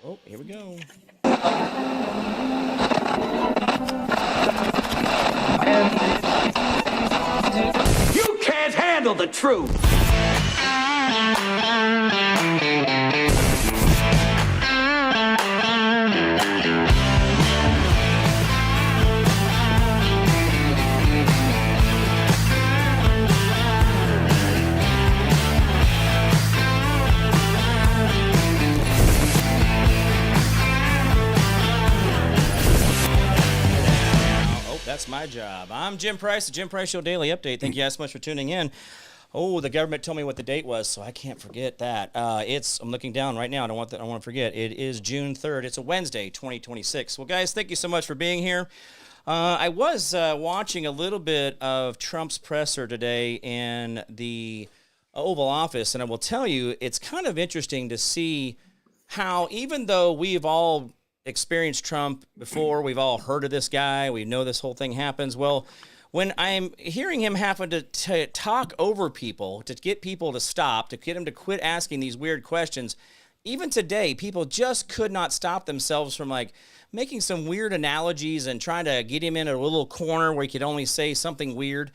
Oh, here we go. You can't handle the truth. That's my job. I'm Jim Price, the Jim Price Show Daily Update. Thank you guys so much for tuning in. Oh, the government told me what the date was, so I can't forget that. I'm looking down right now. I don't want to forget. It is June 3rd. It's a Wednesday, 2026. Well, guys, thank you so much for being here. I was watching a little bit of Trump's presser today in the Oval Office, and I will tell you, it's kind of interesting to see how, even though we've all experienced Trump before, we've all heard of this guy, we know this whole thing happens. Well, when I'm hearing him having to talk over people, to get people to stop, to get him to quit asking these weird questions, even today, people just could not stop themselves from like making some weird analogies and trying to get him in a little corner where he could only say something weird.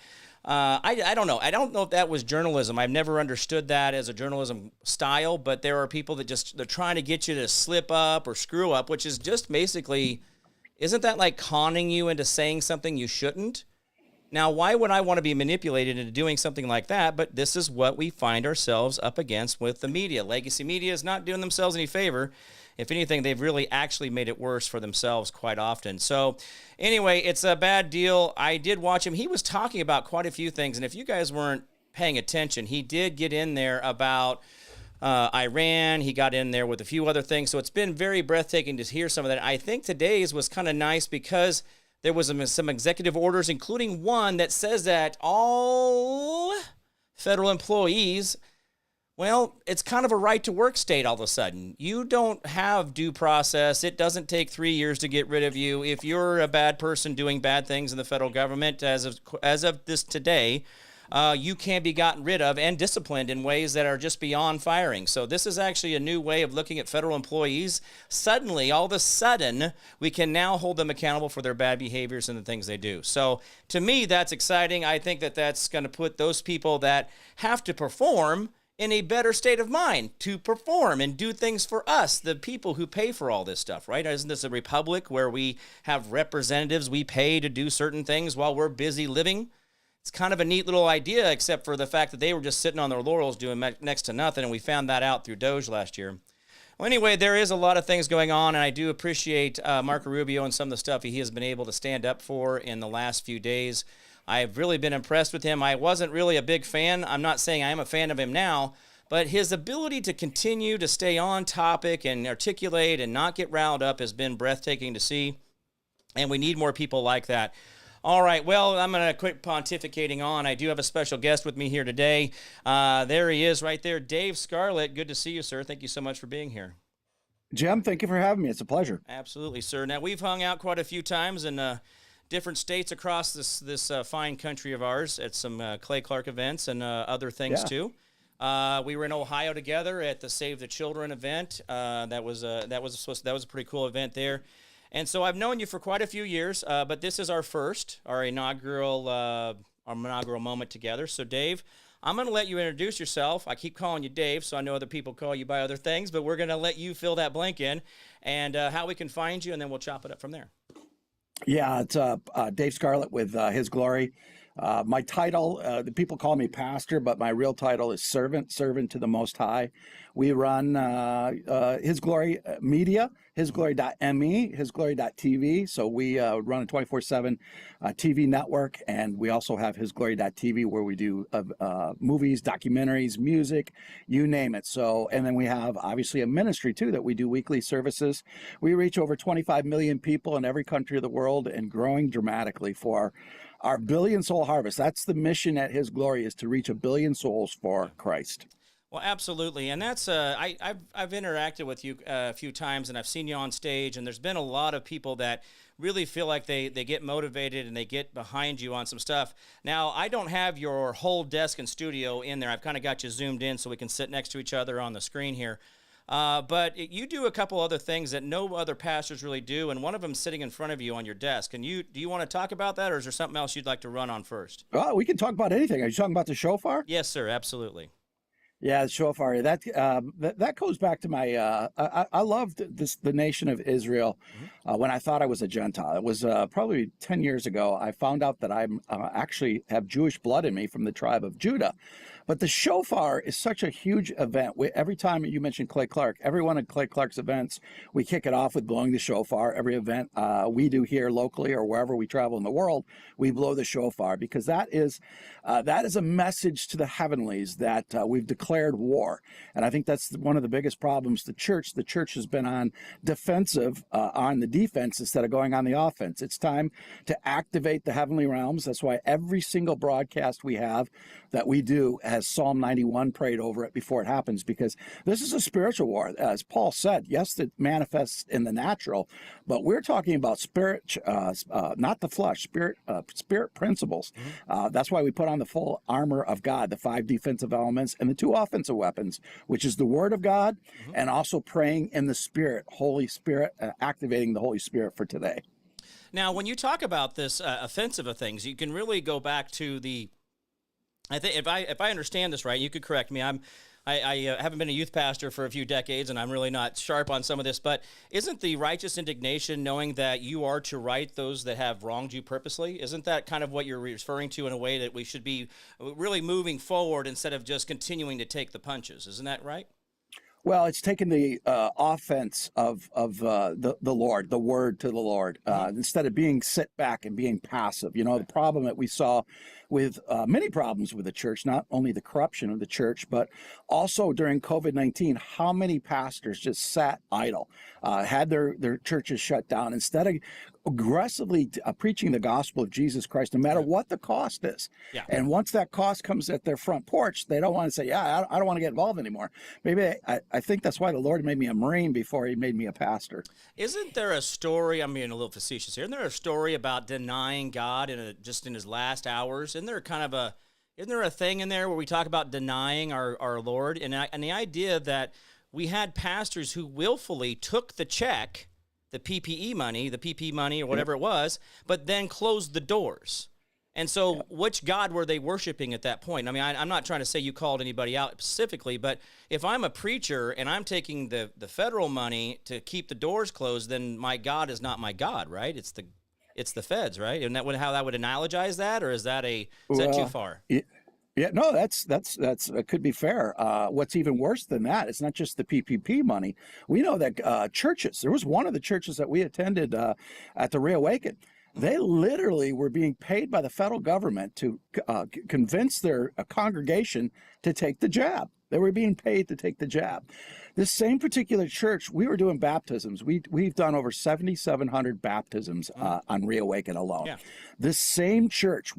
I don't know. I don't know if that was journalism. I've never understood that as a journalism style, but there are people that they're trying to get you to slip up or screw up, which is just basically, isn't that like conning you into saying something you shouldn't? Now, why would I want to be manipulated into doing something like that? But this is what we find ourselves up against with the media. Legacy media is not doing themselves any favor. If anything, they've really actually made it worse for themselves quite often. So anyway, it's a bad deal. I did watch him. He was talking about quite a few things. And if you guys weren't paying attention, he did get in there about Iran. He got in there with a few other things. So it's been very breathtaking to hear some of that. I think today's was kind of nice because there was some executive orders, including one that says that all federal employees, well, it's kind of a right-to-work state all of a sudden. You don't have due process. It doesn't take 3 years to get rid of you. If you're a bad person doing bad things in the federal government, as of this today, you can be gotten rid of and disciplined in ways that are just beyond firing. So this is actually a new way of looking at federal employees. Suddenly, all of a sudden, we can now hold them accountable for their bad behaviors and the things they do. So to me, that's exciting. I think that that's going to put those people that have to perform in a better state of mind to perform and do things for us, the people who pay for all this stuff, right? Isn't this a republic where we have representatives we pay to do certain things while we're busy living? It's kind of a neat little idea, except for the fact that they were just sitting on their laurels doing next to nothing, and we found that out through Doge last year. Well, anyway, there is a lot of things going on, and I do appreciate Marco Rubio and some of the stuff he has been able to stand up for in the last few days. I've really been impressed with him. I wasn't really a big fan. I'm not saying I am a fan of him now, but his ability to continue to stay on topic and articulate and not get riled up has been breathtaking to see, and we need more people like that. All right, well, I'm going to quit pontificating on. I do have a special guest with me here today. There he is right there, Dave Scarlett. Good to see you, sir. Thank you so much for being here. Jim, thank you for having me. It's a pleasure. Absolutely, sir. Now, we've hung out quite a few times in different states across this fine country of ours at some Clay Clark events and other things too. We were in Ohio together at the Save the Children event. That was a pretty cool event there. And so I've known you for quite a few years, but this is our inaugural moment together. So Dave, I'm going to let you introduce yourself. I keep calling you Dave, so I know other people call you by other things, but we're going to let you fill that blank in and how we can find you, and then we'll chop it up from there. Yeah, it's Dave Scarlett with His Glory. My title, the people call me pastor, but my real title is servant to the Most High. We run His Glory Media, hisglory.me, hisglory.tv. So we run a 24/7 TV network, and we also have hisglory.tv where we do movies, documentaries, music, you name it. So, and then we have obviously a ministry too that we do weekly services. We reach over 25 million people in every country of the world and growing dramatically for our billion soul harvest. That's the mission at His Glory, is to reach 1 billion souls for Christ. Well, absolutely, and that's I've interacted with you a few times, and I've seen you on stage, and there's been a lot of people that really feel like they get motivated and they get behind you on some stuff. Now, I don't have your whole desk and studio in there. I've kind of got you zoomed in so we can sit next to each other on the screen here. But you do a couple other things that no other pastors really do, and one of them sitting in front of you on your desk. And do you want to talk about that, or is there something else you'd like to run on first? We can talk about anything. Are you talking about the shofar? Yes, sir, absolutely. Yeah, the shofar. That goes back to my. I loved the nation of Israel when I thought I was a Gentile. It was probably 10 years ago. I found out that I'm actually have Jewish blood in me from the tribe of Judah. But the shofar is such a huge event. Every time you mention Clay Clark, every one of Clay Clark's events, we kick it off with blowing the shofar. Every event we do here locally or wherever we travel in the world, we blow the shofar because that is a message to the heavenlies that we've declared war. And I think that's one of the biggest problems. The church has been on defensive, on the defense instead of going on the offense. It's time to activate the heavenly realms. That's why every single broadcast we have that we do has Psalm 91 prayed over it before it happens, because this is a spiritual war. As Paul said, yes, it manifests in the natural, but we're talking about spirit, not the flesh, spirit principles. That's why we put on the full armor of God, the 5 defensive elements and the 2 offensive weapons, which is the word of God and also praying in the Spirit, Holy Spirit, activating the Holy Spirit for today. Now, when you talk about this offensive of things, you can really go back to I think if I understand this right, you could correct me. I haven't been a youth pastor for a few decades, and I'm really not sharp on some of this, but isn't the righteous indignation knowing that you are to right those that have wronged you purposely? Isn't that kind of what you're referring to in a way that we should be really moving forward instead of just continuing to take the punches? Isn't that right? Well, it's taking the offense of the Lord, the word to the Lord, instead of being sit back and being passive. The problem that we saw with many problems with the church, not only the corruption of the church, but also during COVID-19, how many pastors just sat idle, had their churches shut down instead of aggressively preaching the gospel of Jesus Christ, no matter what the cost is. Yeah. And once that cost comes at their front porch, they don't want to say, I don't want to get involved anymore. Maybe I think that's why the Lord made me a Marine before he made me a pastor. Isn't there a story, I'm being a little facetious here, isn't there a story about denying God just in his last hours? Isn't there a thing in there where we talk about denying our Lord? And the idea that we had pastors who willfully took the check, the PP money or whatever it was, but then closed the doors. And so which God were they worshiping at that point? I mean, I'm not trying to say you called anybody out specifically, but if I'm a preacher and I'm taking the federal money to keep the doors closed, then my God is not my God, right? It's the feds, right? And how that would analogize that, or is that too far? Yeah, no, that's that could be fair. What's even worse than that, it's not just the PPP money. We know that churches, there was one of the churches that we attended at the Reawaken. They literally were being paid by the federal government to convince their congregation to take the jab. They were being paid to take the jab. This same particular church, we were doing baptisms. We've done over 7,700 baptisms on Reawaken alone. Yeah. This same church,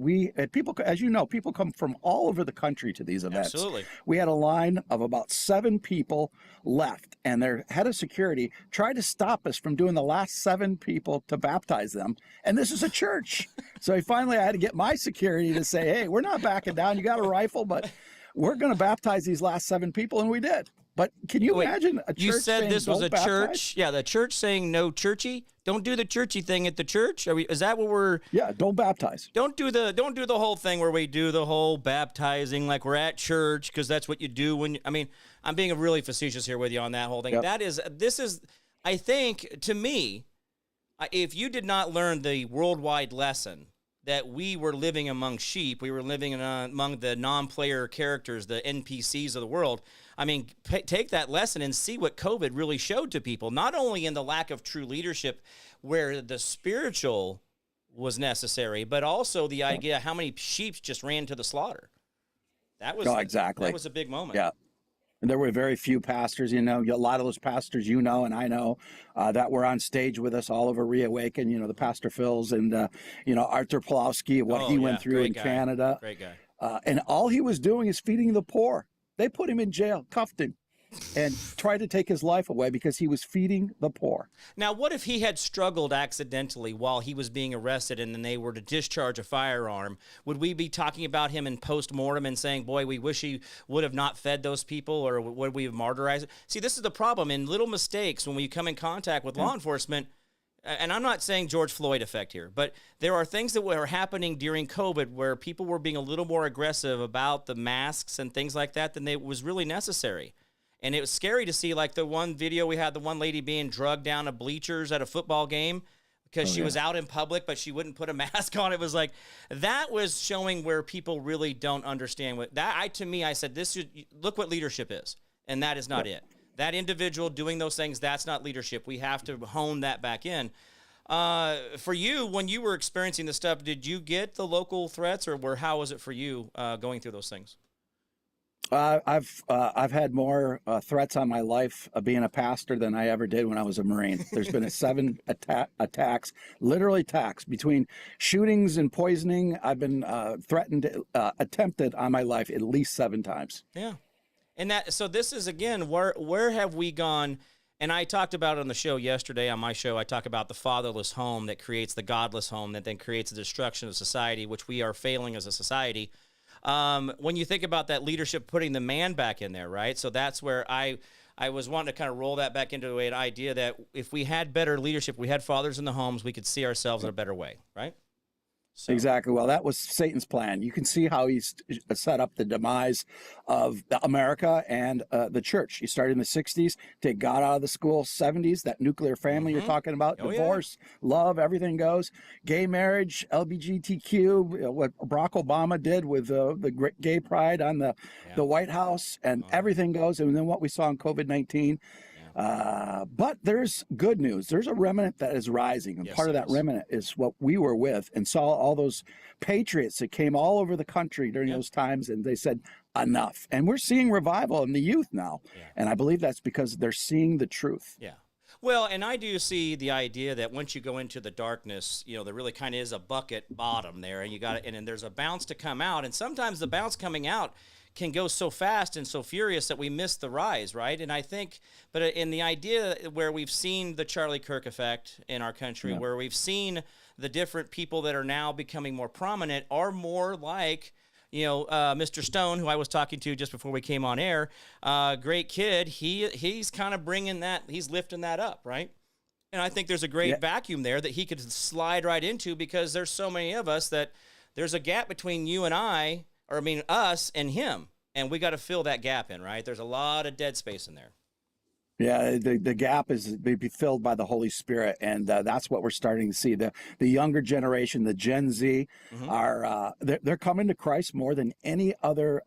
people, as you know, people come from all over the country to these events. Absolutely. We had a line of about 7 people left, and their head of security tried to stop us from doing the last 7 people to baptize them. And this is a church. So finally I had to get my security to say, hey, we're not backing down. You got a rifle, but we're going to baptize these last 7 people, and we did. But can you imagine a church You said saying, this was a "Don't baptize"? church? Yeah, the church saying no churchy. Don't do the churchy thing at the church. Is that what we're? Yeah, don't baptize. Don't do the whole thing where we do the whole baptizing like we're at church, because that's what you do when. I mean, I'm being really facetious here with you on that whole thing. Yep. This is, I think, to me, if you did not learn the worldwide lesson that we were living among sheep, we were living among the non-player characters, the NPCs of the world. I mean, take that lesson and see what COVID really showed to people, not only in the lack of true leadership where the spiritual was necessary, but also the idea how many sheep just ran to the slaughter. That was exactly. That was a big moment. Yeah. And there were very few pastors, a lot of those pastors, and I know, that were on stage with us all over Reawaken, the Pastor Phils and, Arthur Pulowski, what he went through in Canada. Great guy. And all he was doing is feeding the poor. They put him in jail, cuffed him. and tried to take his life away because he was feeding the poor. Now, what if he had struggled accidentally while he was being arrested and then they were to discharge a firearm? Would we be talking about him in post-mortem and saying, boy, we wish he would have not fed those people, or would we have martyrized it? See, this is the problem. In little mistakes, when we come in contact with law enforcement, and I'm not saying George Floyd effect here, but there are things that were happening during COVID where people were being a little more aggressive about the masks and things like that than it was really necessary. And it was scary to see, like the one video we had, the one lady being drugged down to bleachers at a football game because she was out in public, but she wouldn't put a mask on. It was like, that was showing where people really don't understand what that. To me, I said, look what leadership is. And that is not it. That individual doing those things, that's not leadership. We have to hone that back in. For you, when you were experiencing this stuff, did you get the local threats, or how was it for you going through those things? I've had more threats on my life being a pastor than I ever did when I was a Marine. There's been 7 attacks, literally attacks, between shootings and poisoning. I've been threatened, attempted on my life at least 7 times. Yeah. And so this is, again, where have we gone? And I talked about it on the show yesterday, on my show. I talk about the fatherless home that creates the godless home that then creates the destruction of society, which we are failing as a society. When you think about that leadership, putting the man back in there, right? So that's where I was wanting to kind of roll that back into an idea that if we had better leadership, we had fathers in the homes, we could see ourselves in a better way, right? So. Exactly. Well, that was Satan's plan. You can see how he's set up the demise of America and the church. He started in the 60s, take God out of the school, 70s, that nuclear family you're talking about, divorce, love, everything goes. Gay marriage, LGBTQ, what Barack Obama did with the gay pride on the White House, and everything goes. And then what we saw in COVID-19. But there's good news. There's a remnant that is rising. And part of that remnant is what we were with and saw all those patriots that came all over the country during those times. And they said, enough. And we're seeing revival in the youth now. And I believe that's because they're seeing the truth. Yeah. Well, and I do see the idea that once you go into the darkness, there really kind of is a bucket bottom there, and and there's a bounce to come out. And sometimes the bounce coming out can go so fast and so furious that we miss the rise, right? And I think, but in the idea where we've seen the Charlie Kirk effect in our country, where we've seen the different people that are now becoming more prominent are more like, Mr. Stone, who I was talking to just before we came on air, great kid. He's kind of bringing that, he's lifting that up, right? And I think there's a great vacuum there that he could slide right into, because there's so many of us that there's a gap between you and us and him, and we got to fill that gap in, right? There's a lot of dead space in there. Yeah, the gap is be filled by the Holy Spirit, and that's what we're starting to see. The younger generation, the Gen Z, are they're coming to Christ more than any other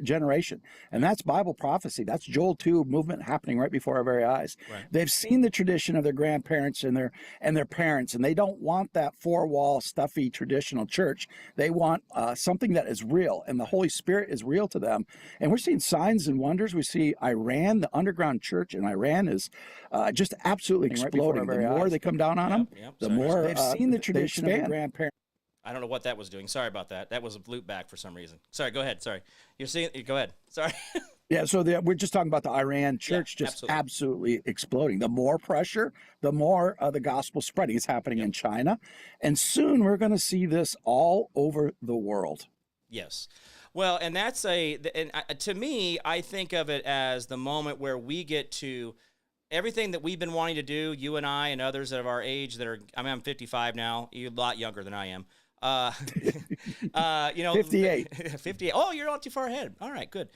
generation, and that's Bible prophecy. That's Joel 2 movement happening right before our very eyes. Right. They've seen the tradition of their grandparents and their parents, and they don't want that 4-wall stuffy traditional church. They want something that is real, and the Holy Spirit is real to them. And we're seeing signs and wonders. We see Iran, the underground church in Iran is just absolutely exploding. The more they come down on them, the more they've seen the tradition of their grandparents. I don't know what that was doing. Sorry about that. That was a loop back for some reason. Sorry, go ahead. Sorry. You're seeing, go ahead. Sorry. Yeah, so we're just talking about the Iran church absolutely exploding. The more pressure, the more the gospel spreading. It's happening in China. And soon we're going to see this all over the world. Yes. Well, and that's to me, I think of it as the moment where we get to everything that we've been wanting to do, you and I and others of our age I'm 55 now, you're a lot younger than I am. 58. 58. Oh, you're not too far ahead. All right, good.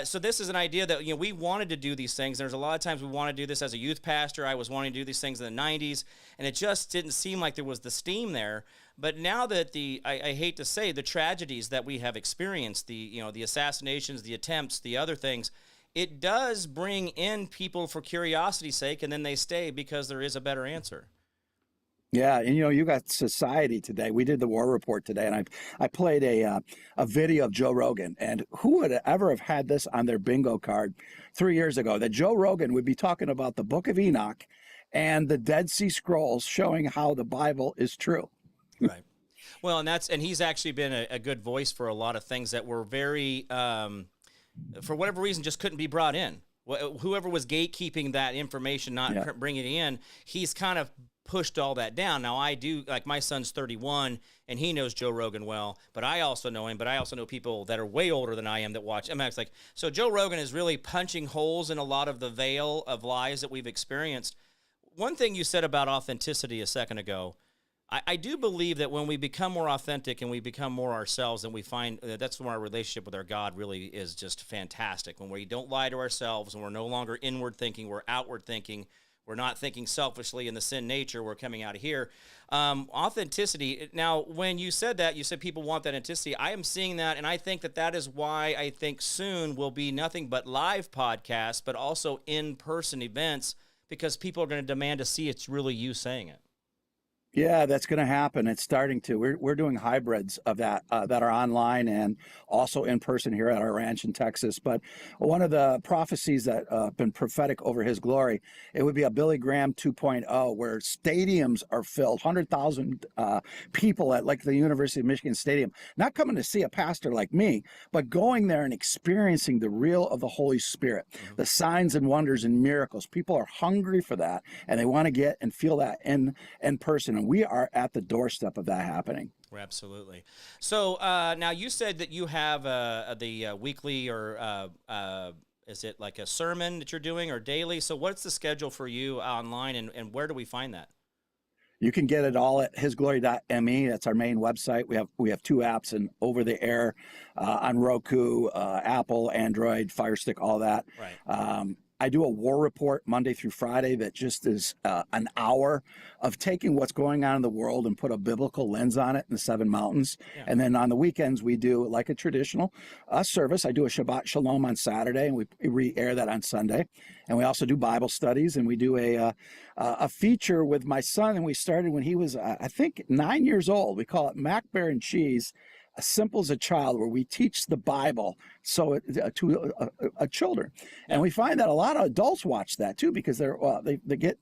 So this is an idea that, we wanted to do these things. There's a lot of times we want to do this as a youth pastor. I was wanting to do these things in the 90s, and it just didn't seem like there was the steam there. But now that I hate to say, the tragedies that we have experienced, the assassinations, the attempts, the other things, it does bring in people for curiosity's sake, and then they stay because there is a better answer. Yeah, and you got society today. We did the war report today, and I played a video of Joe Rogan. And who would ever have had this on their bingo card 3 years ago? That Joe Rogan would be talking about the Book of Enoch and the Dead Sea Scrolls, showing how the Bible is true. Right. Well, and he's actually been a good voice for a lot of things that were very, for whatever reason, just couldn't be brought in. whoever was gatekeeping that information, not bringing it in, he's kind of pushed all that down. Now I do, like my son's 31 and he knows Joe Rogan well, but I also know him, but I also know people that are way older than I am that watch. It's like, so Joe Rogan is really punching holes in a lot of the veil of lies that we've experienced. One thing you said about authenticity a second ago, I do believe that when we become more authentic and we become more ourselves, and we find that's when our relationship with our God really is just fantastic. When we don't lie to ourselves, and we're no longer inward thinking, we're outward thinking. We're not thinking selfishly in the sin nature. We're coming out of here. Authenticity. Now, when you said that, you said people want that authenticity. I am seeing that, and I think that is why I think soon will be nothing but live podcasts, but also in-person events, because people are going to demand to see it's really you saying it. Yeah, that's going to happen. It's starting to. We're doing hybrids of that that are online and also in person here at our ranch in Texas. But one of the prophecies that have been prophetic over his glory, it would be a Billy Graham 2.0, where stadiums are filled, 100,000 people at like the University of Michigan Stadium, not coming to see a pastor like me, but going there and experiencing the real of the Holy Spirit, the signs and wonders and miracles. People are hungry for that, and they want to get and feel that in person. And we are at the doorstep of that happening. Absolutely. So now you said that you have the weekly or is it like a sermon that you're doing or daily? So what's the schedule for you online, and where do we find that? You can get it all at hisglory.me. That's our main website. We have two apps and over the air on Roku, Apple, Android, Fire Stick, all that. Right. I do a war report Monday through Friday that just is an hour of taking what's going on in the world and put a biblical lens on it in the 7 mountains. Yeah. And then on the weekends, we do like a traditional service. I do a Shabbat Shalom on Saturday, and we re-air that on Sunday. And we also do Bible studies, and we do a feature with my son, and we started when he was, I think, 9 years old. We call it Mac, Bear, and Cheese. As simple as a child, where we teach the Bible to children, and we find that a lot of adults watch that too, because they get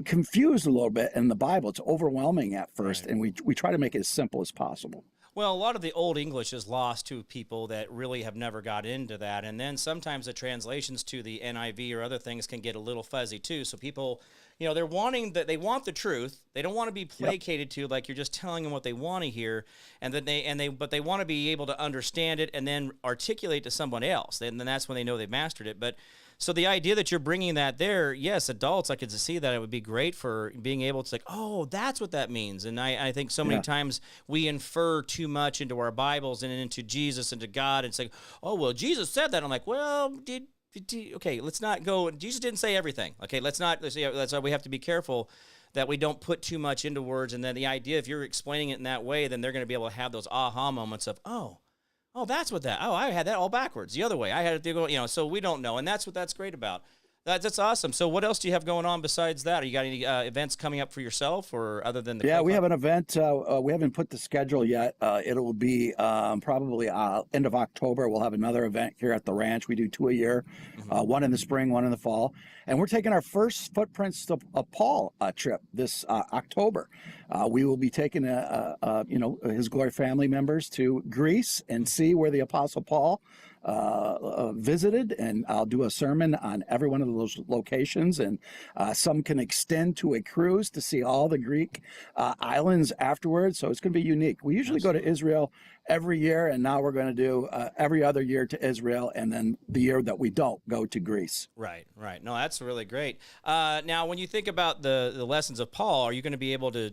confused a little bit in the Bible. It's overwhelming at first, right. And we try to make it as simple as possible. Well, a lot of the Old English is lost to people that really have never got into that. And then sometimes the translations to the NIV or other things can get a little fuzzy too. So people, they want the truth. They don't want to be placated to, like you're just telling them what they want to hear, and that but they want to be able to understand it and then articulate to someone else. And then that's when they know they've mastered it. But so the idea that you're bringing that there, yes, adults, I could see that it would be great for being able to oh, that's what that means. And I think so many times we infer too much into our Bibles and into Jesus and to God and say, oh, well, Jesus said that. I'm like, well, okay, let's not go. Jesus didn't say everything. Okay, that's why we have to be careful that we don't put too much into words. And then the idea, if you're explaining it in that way, then they're going to be able to have those aha moments of, oh, that's what that. Oh, I had that all backwards the other way. I had it to go. So we don't know, and that's what that's great about. That's awesome. So what else do you have going on besides that? Are you got any events coming up for yourself, or other than the? Yeah, we have an event. We haven't put the schedule yet. It'll be probably end of October. We'll have another event here at the ranch. We do 2 a year, one in the spring, one in the fall, and we're taking our first Footprints of Paul trip this October. We will be taking his glory family members to Greece and see where the Apostle Paul visited, and I'll do a sermon on every one of those locations, and some can extend to a cruise to see all the Greek islands afterwards, so it's going to be unique. We usually go to Israel every year, and now we're going to do every other year to Israel, and then the year that we don't, go to Greece. Right. No, that's really great. Now, when you think about the lessons of Paul, are you going to be able to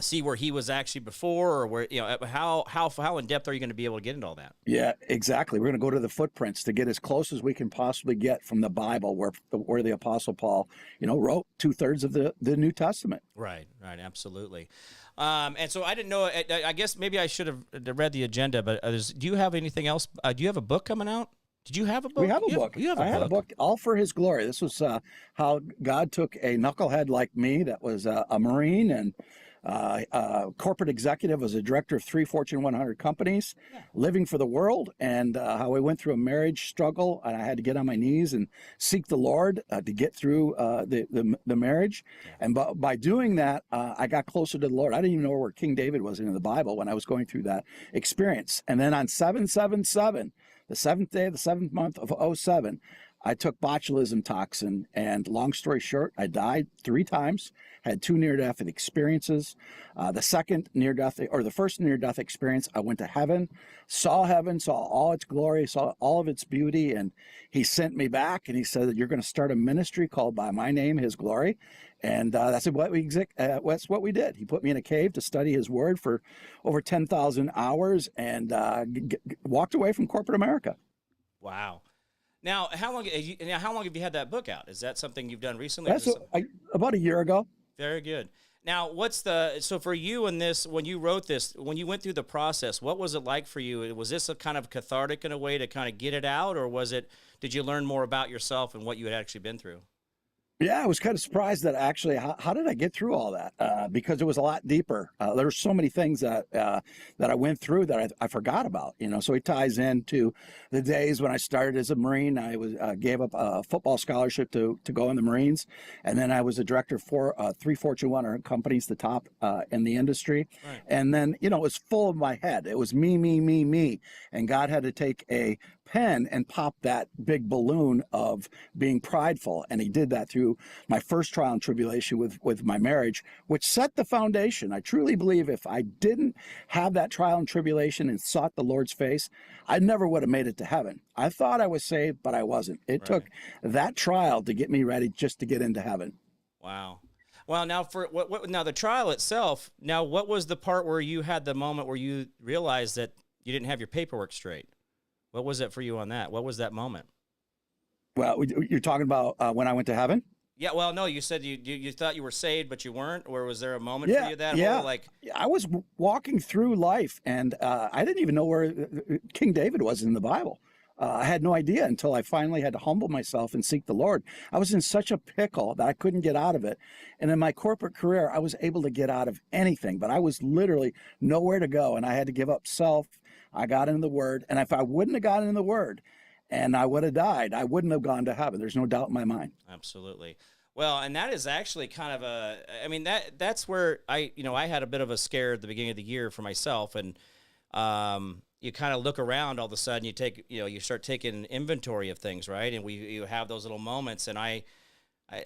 see where he was actually before, or where, how in depth are you going to be able to get into all that? Yeah, exactly. We're going to go to the footprints to get as close as we can possibly get from the Bible, where the Apostle Paul, wrote 2/3 of the New Testament. Right, absolutely. And so I didn't know. I guess maybe I should have read the agenda. But do you have anything else? Do you have a book coming out? Did you have a book? We have a book. I had a book, all for His glory. This was how God took a knucklehead like me that was a Marine and corporate executive, was a director of 3 Fortune 100 companies, living for the world, and how I went through a marriage struggle, and I had to get on my knees and seek the Lord to get through the marriage. And by doing that, I got closer to the Lord. I didn't even know where King David was in the Bible when I was going through that experience. And then on 7/7/7, the 7th day of the 7th month of '07, I took botulism toxin, and long story short, I died 3 times, had 2 near-death experiences. The first near-death experience, I went to heaven, saw all its glory, saw all of its beauty, and he sent me back, and he said that you're going to start a ministry called By My Name, His Glory, and that's what we did. He put me in a cave to study his word for over 10,000 hours, and walked away from corporate America. Wow. Now, how long have you had that book out? Is that something you've done recently? That's about a year ago. Very good. Now, so for you in this, when you wrote this, when you went through the process, what was it like for you? Was this a kind of cathartic in a way to kind of get it out, or did you learn more about yourself and what you had actually been through? Yeah, I was kind of surprised that actually, how did I get through all that? Because it was a lot deeper. There were so many things that I went through that I forgot about. So it ties into the days when I started as a Marine. I gave up a football scholarship to go in the Marines, and then I was a director for 3 Fortune 100 companies, the top in the industry. Right. And then it was full of my head. It was me, me, me, me, and God had to take a pen and pop that big balloon of being prideful, and he did that through my first trial and tribulation with my marriage, which set the foundation. I truly believe if I didn't have that trial and tribulation and sought the Lord's face, I never would have made it to heaven. I thought I was saved, but I wasn't. It took that trial to get me ready just to get into heaven. Wow. Well, now now the trial itself, now what was the part where you had the moment where you realized that you didn't have your paperwork straight? What was it for you on that? What was that moment? Well, you're talking about when I went to heaven? Yeah, well, no, you said you thought you were saved, but you weren't, or was there a moment for you that I was walking through life, and I didn't even know where King David was in the Bible. I had no idea until I finally had to humble myself and seek the Lord. I was in such a pickle that I couldn't get out of it. And in my corporate career, I was able to get out of anything, but I was literally nowhere to go, and I had to give up self. I got in the Word, and if I wouldn't have gotten in the Word and I would have died, I wouldn't have gone to heaven. There's no doubt in my mind. Absolutely. Well, and that is actually kind of that's where I had a bit of a scare at the beginning of the year for myself, and you kind of look around all of a sudden, you start taking inventory of things, right? And you have those little moments, and I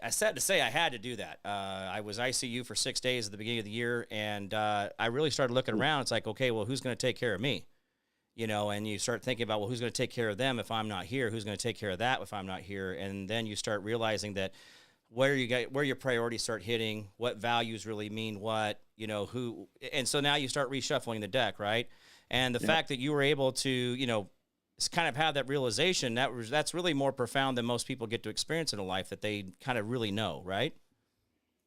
sad to say I had to do that. I was ICU for 6 days at the beginning of the year, and I really started looking around. It's like, okay, well, who's going to take care of me? And you start thinking about, well, who's going to take care of them if I'm not here? Who's going to take care of that if I'm not here? And then you start realizing that where your priorities start hitting, what values really mean what, who. And so now you start reshuffling the deck, right? And the fact that you were able to, kind of have that realization, that's really more profound than most people get to experience in a life that they kind of really know, right?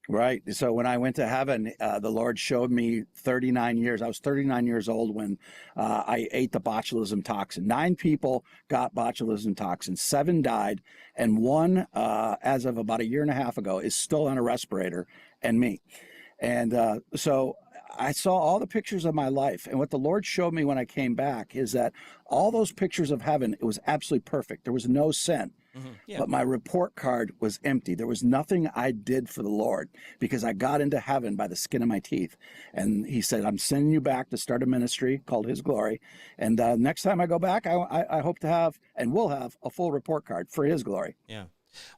Right. So when I went to heaven, the Lord showed me 39 years. I was 39 years old when I ate the botulism toxin. 9 people got botulism toxin. 7 died. And 1, as of about a year and a half ago, is still on a respirator, and me. And so I saw all the pictures of my life. And what the Lord showed me when I came back is that all those pictures of heaven, it was absolutely perfect. There was no sin. Mm-hmm. Yeah. But my report card was empty. There was nothing I did for the Lord because I got into heaven by the skin of my teeth. And he said, I'm sending you back to start a ministry called His Glory. And next time I go back, I hope to have and will have a full report card for His glory. Yeah.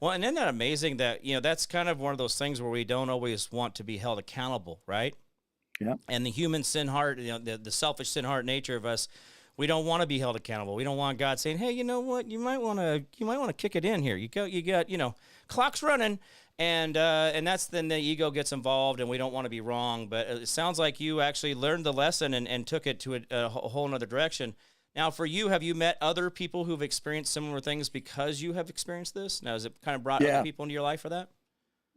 Well, and isn't that amazing that, that's kind of one of those things where we don't always want to be held accountable, right? Yeah. And the human sin heart, the selfish sin heart nature of us, we don't want to be held accountable. We don't want God saying, "Hey, you know what? You might want to kick it in here. You got, clock's running," and that's then the ego gets involved, and we don't want to be wrong. But it sounds like you actually learned the lesson and took it to a whole other direction. Now, for you, have you met other people who've experienced similar things because you have experienced this? Now, has it kind of brought other people into your life for that?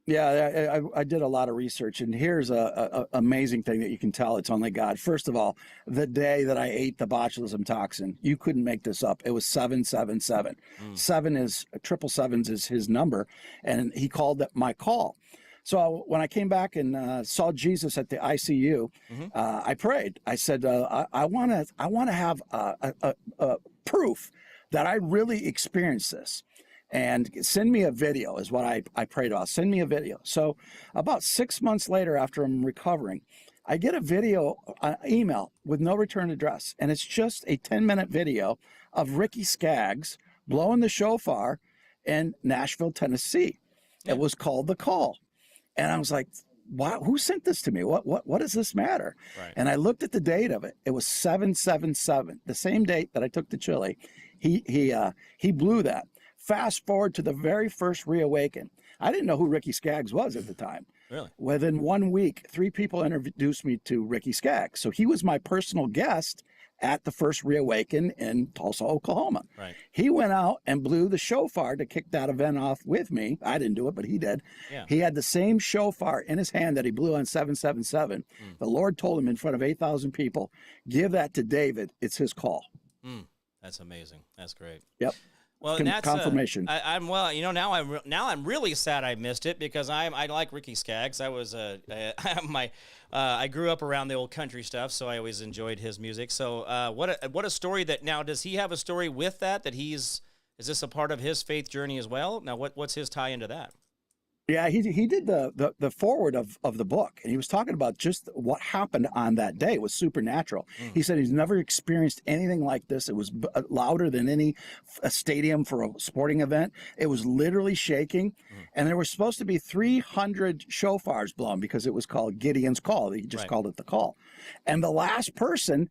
Yeah, I did a lot of research, and here's a amazing thing that you can tell it's only God. First of all, the day that I ate the botulism toxin, you couldn't make this up. It was 777. 777 is his number, and he called my call. So when I came back and saw Jesus at the ICU, I prayed. I said, I want to have a proof that I really experienced this. And send me a video is what I prayed about. Send me a video. So about 6 months later, after I'm recovering, I get a video, email with no return address, and it's just a 10-minute video of Ricky Skaggs blowing the shofar in Nashville, Tennessee. It was called The Call. And I was like, wow, who sent this to me? What does this matter? Right. And I looked at the date of it. It was 7/7/7, the same date that I took to Chile. He blew that. Fast forward to the very first Reawaken. I didn't know who Ricky Skaggs was at the time. Really? Within 1 week, 3 people introduced me to Ricky Skaggs. So he was my personal guest at the first Reawaken in Tulsa, Oklahoma. Right. He went out and blew the shofar to kick that event off with me. I didn't do it, but he did. Yeah. He had the same shofar in his hand that he blew on 7/7/7. The Lord told him in front of 8,000 people, give that to David. It's his call. That's amazing. That's great. Yep. Well, and that's confirmation. I'm well. You know, now I'm really sad I missed it because I like Ricky Skaggs. I was I grew up around the old country stuff, so I always enjoyed his music. So what a story that now does he have a story with that is this a part of his faith journey as well? Now what's his tie into that? Yeah, he did the forward of the book, and he was talking about just what happened on that day. It was supernatural. He said he's never experienced anything like this. It was louder than a stadium for a sporting event. It was literally shaking, and there were supposed to be 300 shofars blown because it was called Gideon's Call. He just called it the call. And the last person,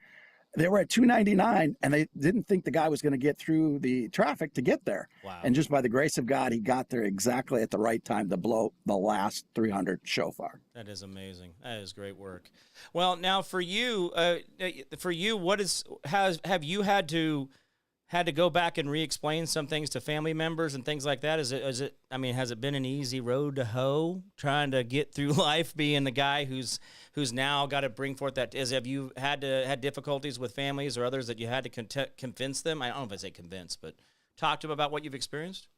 they were at 299, and they didn't think the guy was going to get through the traffic to get there. Wow. And just by the grace of God, he got there exactly at the right time to blow the last 300 shofar. That is amazing. That is great work. Well, now for you, have you had to go back and re-explain some things to family members and things like that? Has it been an easy road to hoe trying to get through life being the guy who's now got to bring forth that? Have you had difficulties with families or others that you had to convince them? I don't know if I say convince, but talk to them about what you've experienced.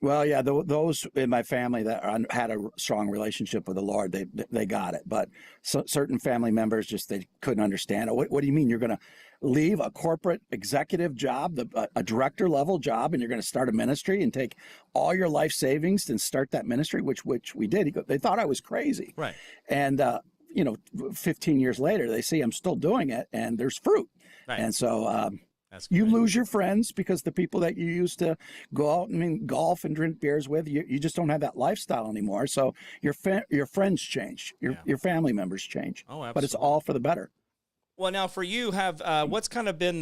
Well, yeah, those in my family that had a strong relationship with the Lord, they got it. But certain family members they couldn't understand it. What do you mean you're going to leave a corporate executive job, a director level job, and you're going to start a ministry and take all your life savings and start that ministry, which we did? They thought I was crazy. Right. And 15 years later, they see I'm still doing it, and there's fruit. Right. And so. That's you great. lose your friends because the people that you used to go out and golf and drink beers with, you just don't have that lifestyle anymore. So your friends change, your family members change. Oh, absolutely. But it's all for the better. Well, now for you, what's kind of been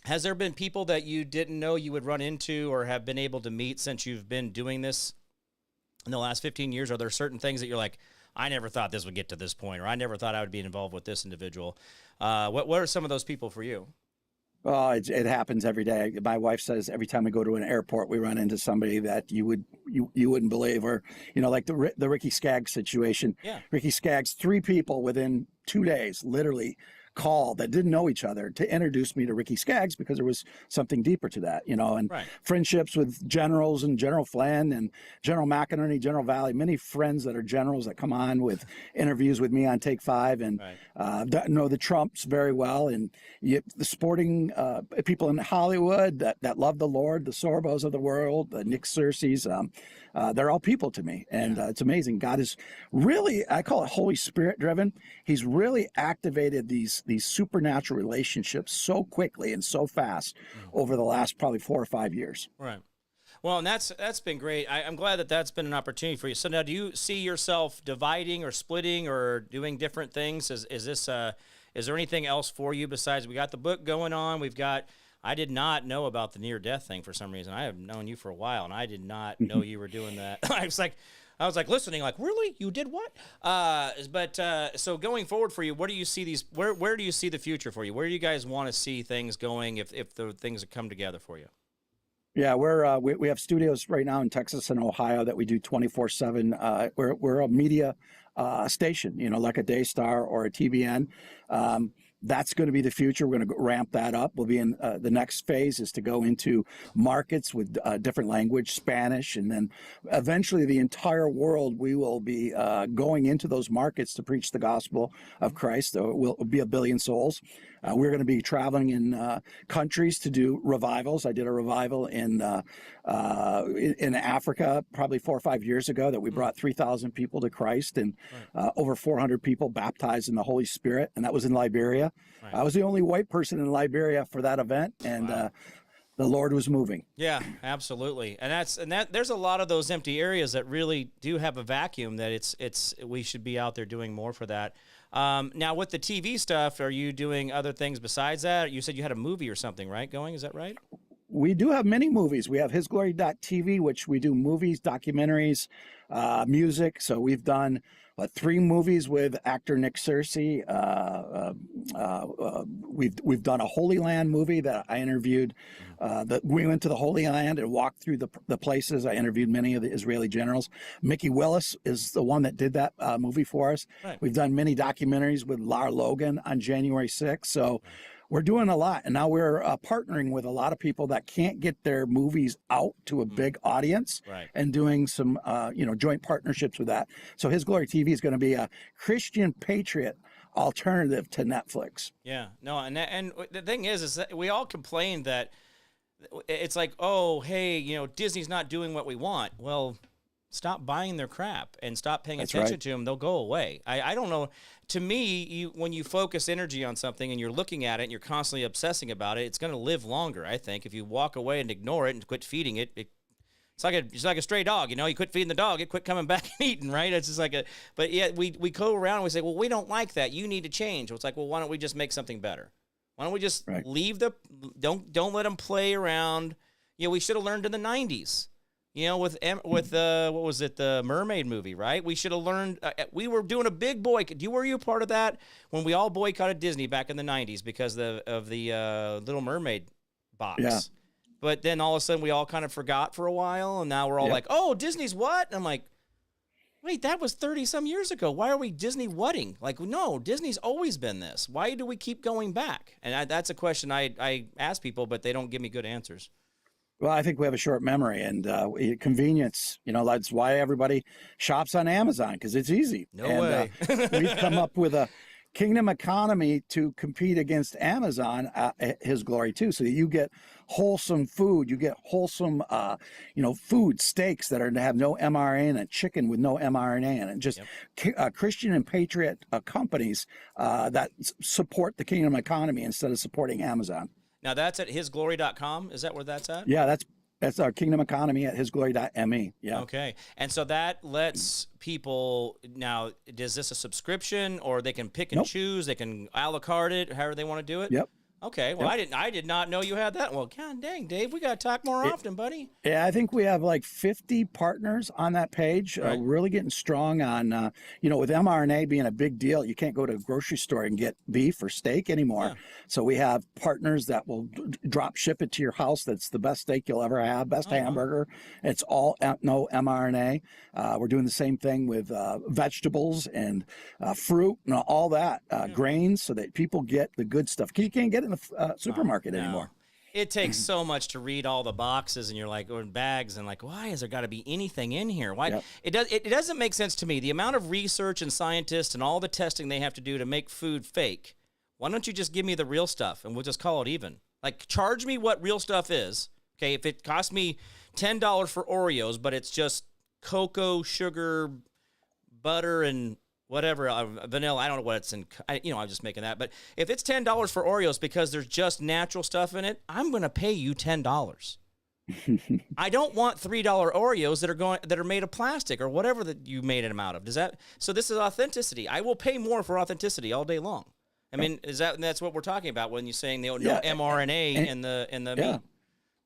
has there been people that you didn't know you would run into or have been able to meet since you've been doing this in the last 15 years? Are there certain things that you're like, I never thought this would get to this point, or I never thought I would be involved with this individual? What are some of those people for you? Oh, it happens every day. My wife says every time we go to an airport, we run into somebody that you wouldn't believe, or like the Ricky Skaggs situation. Yeah. Ricky Skaggs, 3 people within 2 days, literally called that didn't know each other to introduce me to Ricky Skaggs because there was something deeper to that, and Right. friendships with generals and General Flynn and General McInerney, General Valley, many friends that are generals that come on with interviews with me on Take 5 and know the Trumps very well, and the sporting people in Hollywood that love the Lord, the Sorbos of the world, the Nick Cersei's, they're all people to me, and it's amazing. God is really, I call it Holy Spirit driven. He's really activated these supernatural relationships so quickly and so fast over the last probably 4 or 5 years. Right. Well, and that's been great. I'm glad that's been an opportunity for you. So now, do you see yourself dividing or splitting or doing different things? Is there anything else for you besides we got the book going on? I did not know about the near-death thing for some reason. I have known you for a while, and I did not know you were doing that. I was like listening, like, really? You did what? So going forward for you, what do you see where do you see the future for you? Where do you guys want to see things going if the things come together for you? Yeah, we have studios right now in Texas and Ohio that we do 24/7. We're a media station, like a Daystar or a TBN. That's going to be the future. We're going to ramp that up. We'll be in the next phase is to go into markets with different language, Spanish, and then eventually the entire world. We will be going into those markets to preach the gospel of Christ. We'll be 1 billion souls. We're going to be traveling in countries to do revivals. I did a revival in Africa probably 4 or 5 years ago that we brought 3,000 people to Christ, and over 400 people baptized in the Holy Spirit, and that was in Liberia. Right. I was the only white person in Liberia for that event, and the Lord was moving. Yeah, absolutely. And there's a lot of those empty areas that really do have a vacuum that we should be out there doing more for that. Now with the TV stuff, are you doing other things besides that? You said you had a movie or something, right? Going, is that right? We do have many movies. We have hisglory.tv, which we do movies, documentaries, music. So we've done 3 movies with actor Nick Searcy. We've done a Holy Land movie that I interviewed. We went to the Holy Land and walked through the places. I interviewed many of the Israeli generals. Mickey Willis is the one that did that movie for us. Right. We've done many documentaries with Lar Logan on January 6th. So we're doing a lot, and now we're partnering with a lot of people that can't get their movies out to a big audience, and doing some, joint partnerships with that. So His Glory TV is going to be a Christian patriot alternative to Netflix. Yeah, no, and the thing is that we all complain that it's like, oh, hey, Disney's not doing what we want. Well, stop buying their crap and stop paying attention to them. They'll go away. I don't know. To me, when you focus energy on something and you're looking at it and you're constantly obsessing about it, it's going to live longer, I think. If you walk away and ignore it and quit feeding it, it's like a stray dog. You quit feeding the dog, it quit coming back and eating, right? It's just but yeah, we go around and we say, well, we don't like that. You need to change. Well, it's like, well, why don't we just make something better? Why don't we just leave don't let them play around? We should have learned in the 90s. With what was it, the Mermaid movie, right? We should have learned. We were doing a big boycott. Were you a part of that when we all boycotted Disney back in the 90s because of the Little Mermaid box? Yeah. But then all of a sudden we all kind of forgot for a while, and now we're all like, "Oh, Disney's what?" And I'm like, "Wait, that was 30 some years ago. Why are we Disney whatting?" Like, no, Disney's always been this. Why do we keep going back? And that's a question I ask people, but they don't give me good answers. Well, I think we have a short memory and convenience. That's why everybody shops on Amazon, because it's easy. No way. We've come up with a kingdom economy to compete against Amazon, His Glory too, so that you get wholesome food. You get wholesome, food, steaks that have no mRNA in it, chicken with no mRNA in it, just Christian and patriot companies that support the kingdom economy instead of supporting Amazon. Now that's at hisglory.com. Is that where that's at? Yeah, that's our kingdom economy at hisglory.me. Yeah. Okay. And so that lets people now, is this a subscription or they can pick and choose? They can a la carte it, however they want to do it? Yep. Okay. Well, I did not know you had that. Well, God dang, Dave, we got to talk more often, buddy. Yeah, I think we have like 50 partners on that page. Right. Really getting strong on, with mRNA being a big deal, you can't go to a grocery store and get beef or steak anymore. Yeah. So we have partners that will drop ship it to your house. That's the best steak you'll ever have, best hamburger. It's all no mRNA. We're doing the same thing with vegetables and fruit and all that, grains, so that people get the good stuff. You can't get it in the supermarket anymore. It takes so much to read all the boxes, and you're like, or bags, and like, why has there got to be anything in here? Why? Yep. It doesn't make sense to me. The amount of research and scientists and all the testing they have to do to make food fake. Why don't you just give me the real stuff and we'll just call it even? Like, charge me what real stuff is. Okay, if it costs me $10 for Oreos, but it's just cocoa, sugar, butter, and whatever, vanilla, I don't know what it's in, I'm just making that. But if it's $10 for Oreos because there's just natural stuff in it, I'm going to pay you $10. I don't want $3 Oreos that are made of plastic or whatever that you made them out of. So this is authenticity. I will pay more for authenticity all day long. I mean, that's what we're talking about when you're saying no mRNA in the meat.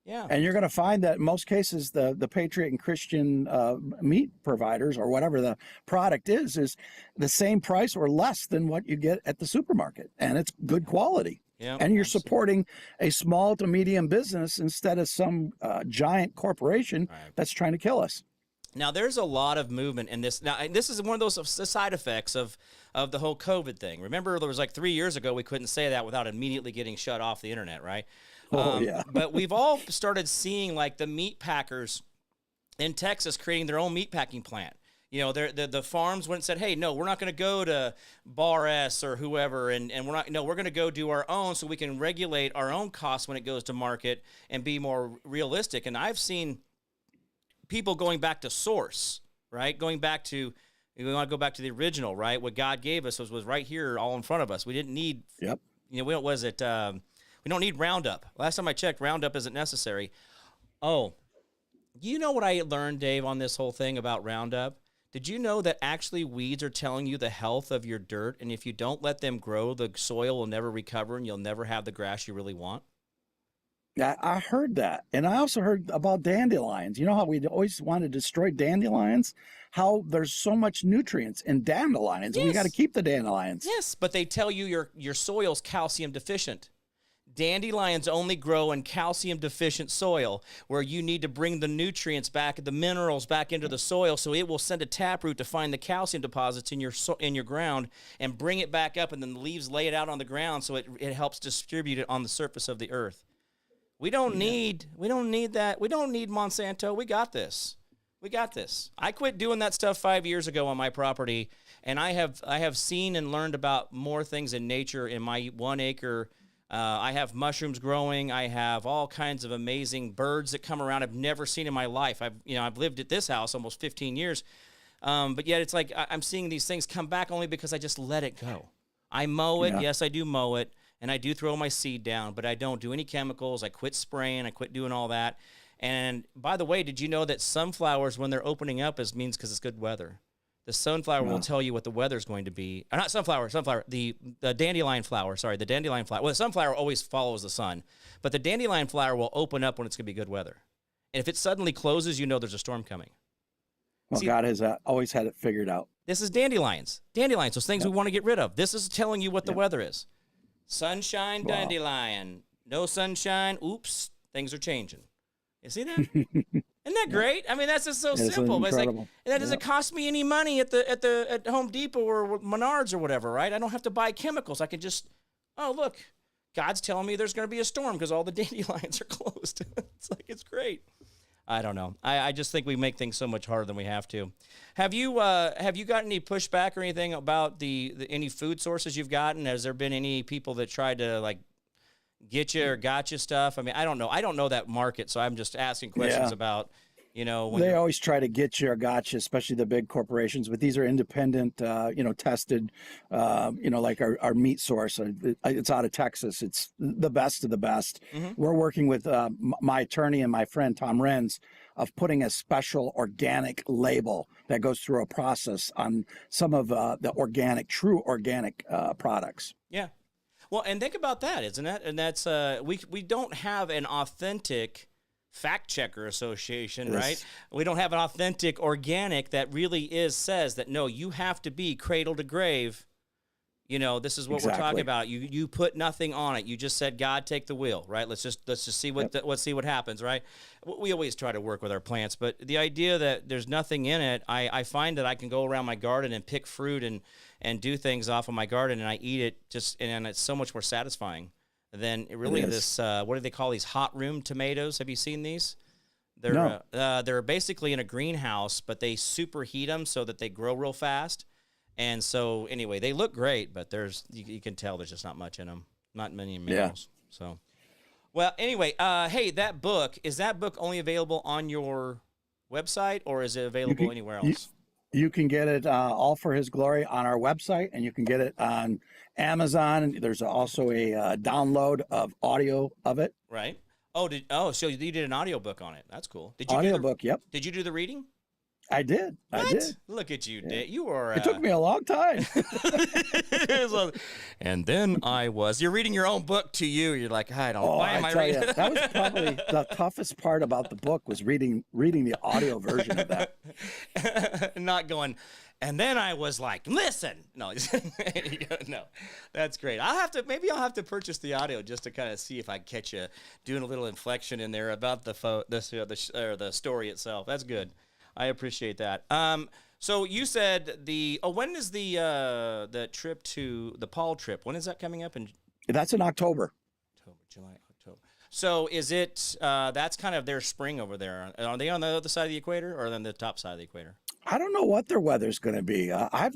Yeah. And you're going to find that in most cases, the Patriot and Christian meat providers or whatever the product is the same price or less than what you get at the supermarket. And it's good quality. Yeah, and you're supporting a small to medium business instead of some giant corporation that's trying to kill us. Now, there's a lot of movement in this. Now, this is one of those side effects of the whole COVID thing. Remember, there was like 3 years ago, we couldn't say that without immediately getting shut off the internet, right? Yeah. But we've all started seeing like the meat packers in Texas creating their own meat packing plant. You know, the farms went and said, hey, no, we're not going to go to Bar S or whoever, and we're going to go do our own so we can regulate our own costs when it goes to market and be more realistic. And I've seen people going back to source, right? Going back to, we want to go back to the original, right? What God gave us was right here all in front of us. We didn't need, Yep. we don't need Roundup. Last time I checked, Roundup isn't necessary. Oh, you know what I learned, Dave, on this whole thing about Roundup? Did you know that actually weeds are telling you the health of your dirt, and if you don't let them grow, the soil will never recover and you'll never have the grass you really want? Yeah, I heard that. And I also heard about dandelions. You know how we always want to destroy dandelions? How there's so much nutrients in dandelions. Yes. We got to keep the dandelions. Yes, but they tell you your soil's calcium deficient. Dandelions only grow in calcium deficient soil where you need to bring the nutrients back, the minerals back into the soil, so it will send a taproot to find the calcium deposits in your ground and bring it back up, and then the leaves lay it out on the ground so it helps distribute it on the surface of the earth. We don't need that. We don't need Monsanto. We got this. We got this. I quit doing that stuff 5 years ago on my property, and I have seen and learned about more things in nature in my 1 acre. I have mushrooms growing. I have all kinds of amazing birds that come around I've never seen in my life. I've lived at this house almost 15 years, but yet it's like I'm seeing these things come back only because I just let it go. I mow it. Yeah. Yes, I do mow it, and I do throw my seed down, but I don't do any chemicals. I quit spraying. I quit doing all that. And by the way, did you know that sunflowers, when they're opening up, means because it's good weather? The sunflower will tell you what the weather's going to be. Not sunflower, the dandelion flower, sorry, the dandelion flower. Well, the sunflower always follows the sun, but the dandelion flower will open up when it's going to be good weather. And if it suddenly closes, you know there's a storm coming. Well, see, God has always had it figured out. This is dandelions. Dandelions, those things we want to get rid of. This is telling you what the weather is. Sunshine, dandelion. No sunshine, oops, things are changing. You see that? Isn't that great? I mean, that's just so simple. But it's like, and that doesn't cost me any money at Home Depot or Menards or whatever, right? I don't have to buy chemicals. I can just, oh, look, God's telling me there's going to be a storm because all the dandelions are closed. It's like, it's great. I don't know. I just think we make things so much harder than we have to. Have you got any pushback or anything about any food sources you've gotten? Has there been any people that tried to like get you or got you stuff? I mean, I don't know. I don't know that market, so I'm just asking questions about, they always try to get you or got you, especially the big corporations, but these are independent, tested, like our meat source. It's out of Texas. It's the best of the best. Mm-hmm. We're working with my attorney and my friend, Tom Renz, of putting a special organic label that goes through a process on some of the true organic products. Yeah. Well, and think about that, isn't it? And that's we don't have an authentic fact checker association, right? We don't have an authentic organic that really says that no, you have to be cradle to grave. This is what we're talking about. You put nothing on it. You just said, God, take the wheel, right? Let's just see let's see what happens, right? We always try to work with our plants, but the idea that there's nothing in it, I find that I can go around my garden and pick fruit and do things off of my garden, and I eat it and it's so much more satisfying than really this. What do they call these hot room tomatoes? Have you seen these? They're basically in a greenhouse, but they superheat them so that they grow real fast. And so, anyway, they look great, but you can tell there's just not much in them, not many minerals. Yeah. So, well, anyway, hey, is that book only available on your website, or is it available anywhere else? You can get it all for His glory on our website, and you can get it on Amazon. There's also a download of audio of it. Right. So you did an audiobook on it. That's cool. Did you audiobook? Yep. Did you do the reading? I did. What? I did. Look at you, Dave. You are. It took me a long time. And then you're reading your own book to you. You're like, I don't know. Why am I reading? That was probably the toughest part about the book was reading the audio version of that. Not going, and then I was like, listen. No, no, that's great. I'll have to purchase the audio just to kind of see if I catch you doing a little inflection in there about the story itself. That's good. I appreciate that. So you said when is the trip to the Paul trip? When is that coming up? That's in October. July, October. So is it, that's kind of their spring over there. Are they on the other side of the equator or on the top side of the equator? I don't know what their weather's going to be. I've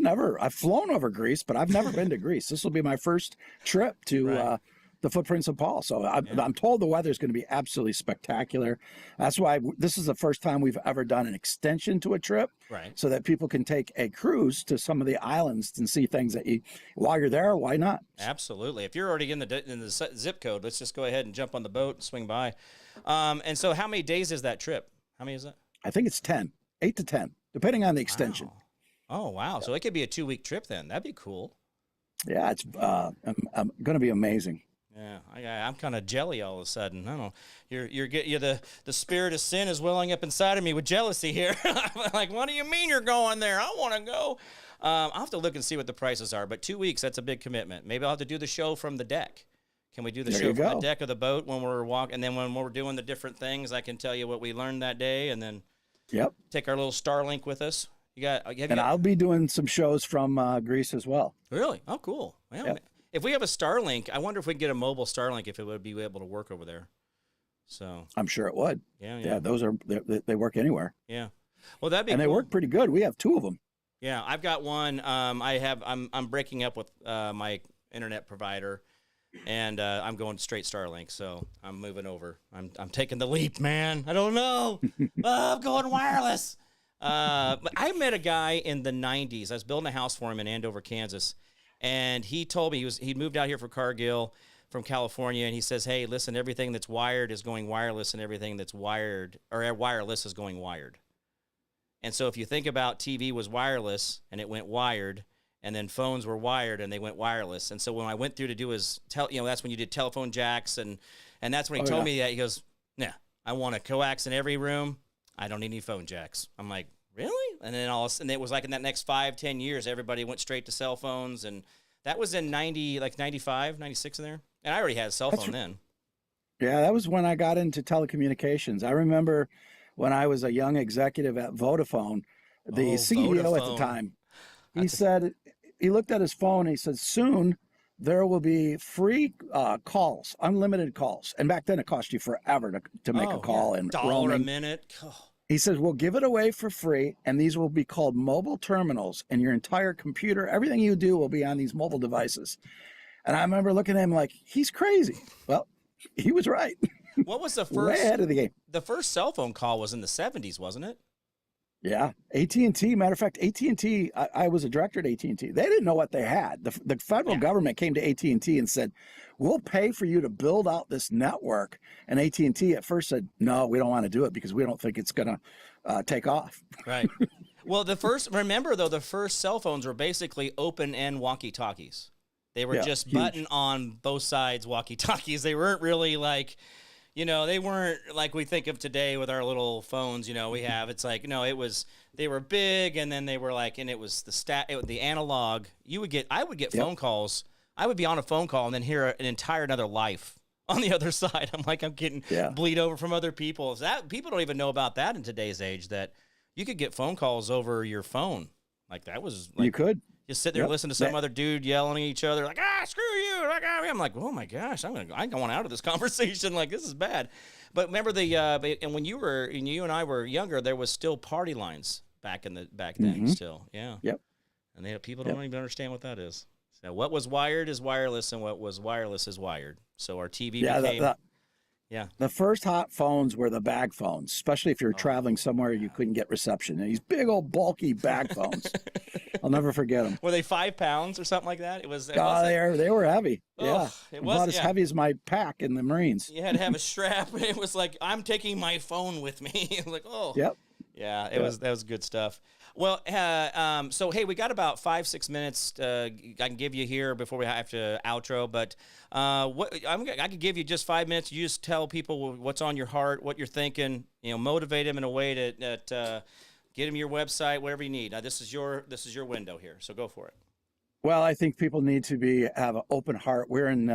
flown over Greece, but I've never been to Greece. This will be my first trip to Right. the footprints of Paul. So I'm told the weather's going to be absolutely spectacular. That's why this is the first time we've ever done an extension to a trip, Right. so that people can take a cruise to some of the islands and see things that while you're there, why not? Absolutely. If you're already in the zip code, let's just go ahead and jump on the boat and swing by. And so, how many days is that trip? How many is that? I think it's 10, 8 to 10, depending on the extension. Wow. Oh, wow. So it could be a 2-week trip then. That'd be cool. Yeah, it's I'm going to be amazing. Yeah, I'm kind of jelly all of a sudden. I don't know. You're the spirit of sin is welling up inside of me with jealousy here. I'm like, what do you mean you're going there? I want to go. I'll have to look and see what the prices are. But 2 weeks, that's a big commitment. Maybe I'll have to do the show from the deck. Can we do the show from the deck of the boat when we're walking? And then when we're doing the different things, I can tell you what we learned that day, and then take our little Starlink with us. I'll be doing some shows from Greece as well. Really? Oh, cool. Well, if we have a Starlink, I wonder if we can get a mobile Starlink, if it would be able to work over there. So I'm sure it would. Yeah. Those they work anywhere. Yeah. Well, that'd be and cool. They work pretty good. We have 2 of them. Yeah, I've got one. I'm breaking up with my internet provider, and I'm going straight Starlink. So I'm moving over. I'm taking the leap, man. I don't know. I'm going wireless. But I met a guy in the 90s. I was building a house for him in Andover, Kansas. And he told me he'd moved out here for Cargill from California, and he says, "Hey, listen, everything that's wired is going wireless, and everything that's wired or wireless is going wired." And so if you think about TV was wireless and it went wired, and then phones were wired and they went wireless. And so when I went through to do his that's when you did telephone jacks, and that's when he told me that. He goes, "Yeah, I want a coax in every room. I don't need any phone jacks." I'm like, really? And then it was like in that next 5-10 years, everybody went straight to cell phones, and that was in 95, 96 in there. And I already had a cell phone then. Yeah, that was when I got into telecommunications. I remember when I was a young executive at Vodafone, the CEO at the time, he looked at his phone and he said, "Soon there will be free calls, unlimited calls." And back then it cost you forever to make a call and $1 a minute. He says, "We'll give it away for free, and these will be called mobile terminals, and your entire computer, everything you do will be on these mobile devices." And I remember looking at him like, he's crazy. Well, he was right. What was the first? Way ahead of the game. The first cell phone call was in the 70s, wasn't it? Yeah, AT&T. Matter of fact, AT&T. I was a director at AT&T. They didn't know what they had. The federal government came to AT&T and said, "We'll pay for you to build out this network." And AT&T at first said, "No, we don't want to do it because we don't think it's going to take off." Right. Well, the first cell phones were basically open-end walkie-talkies. They were just button on both sides walkie-talkies. They weren't really like, they weren't like we think of today with our little phones, we have. It's like, they were big, and then they were like, and it was the analog. I would get phone calls. I would be on a phone call and then hear an entire another life on the other side. I'm like, I'm getting bleed over from other people. People don't even know about that in today's age, that you could get phone calls over your phone. Like that was like, you could just sit there and listen to some other dude yelling at each other like, screw you. Like, I'm like, oh my gosh, I'm going out of this conversation. Like, this is bad. But remember and when you and I were younger, there was still party lines back then still. Yeah. Yep. And people don't even understand what that is. So what was wired is wireless, and what was wireless is wired. So our TV became... The first hot phones were the bag phones, especially if you're traveling somewhere you couldn't get reception. And these big old bulky bag phones. I'll never forget them. Were they 5 pounds or something like that? They were heavy. Oh, it was about as heavy as my pack in the Marines. You had to have a strap. It was like, I'm taking my phone with me. Like, Yep. Yeah, that was good stuff. Well, so hey, we got about 5-6 minutes. I can give you here before we have to outro, but I could give you just 5 minutes. You just tell people what's on your heart, what you're thinking. Motivate them in a way to get them your website, whatever you need. Now, this is your window here, so go for it. Well, I think people need to have an open heart. We're in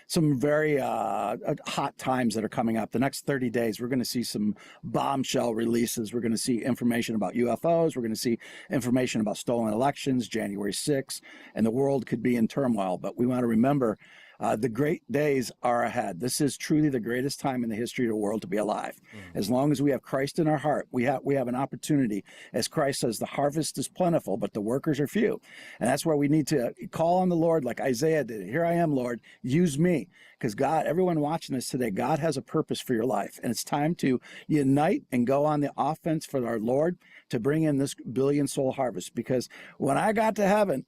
some very hot times that are coming up. The next 30 days, we're going to see some bombshell releases. We're going to see information about UFOs. We're going to see information about stolen elections, January 6th, and the world could be in turmoil. But we want to remember The great days are ahead. This is truly the greatest time in the history of the world to be alive. As long as we have Christ in our heart, we have an opportunity. As Christ says, the harvest is plentiful, but the workers are few. And that's why we need to call on the Lord like Isaiah did. Here I am, Lord, use me. Because God, everyone watching this today, God has a purpose for your life. And it's time to unite and go on the offense for our Lord to bring in this billion soul harvest. Because when I got to heaven,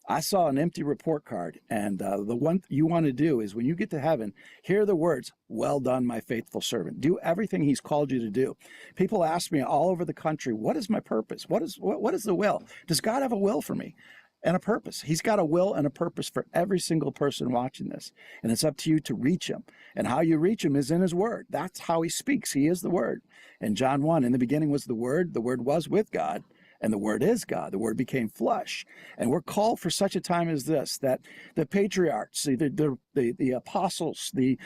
I saw an empty report card. And the one you want to do is when you get to heaven, hear the words, well done, my faithful servant. Do everything he's called you to do. People ask me all over the country, what is my purpose? What is the will? Does God have a will for me? And a purpose. He's got a will and a purpose for every single person watching this. And it's up to you to reach him. And how you reach him is in his word. That's how he speaks. He is the word. In John 1, in the beginning was the word was with God, and the word is God. The word became flesh. And we're called for such a time as this, that the patriarchs, the apostles, the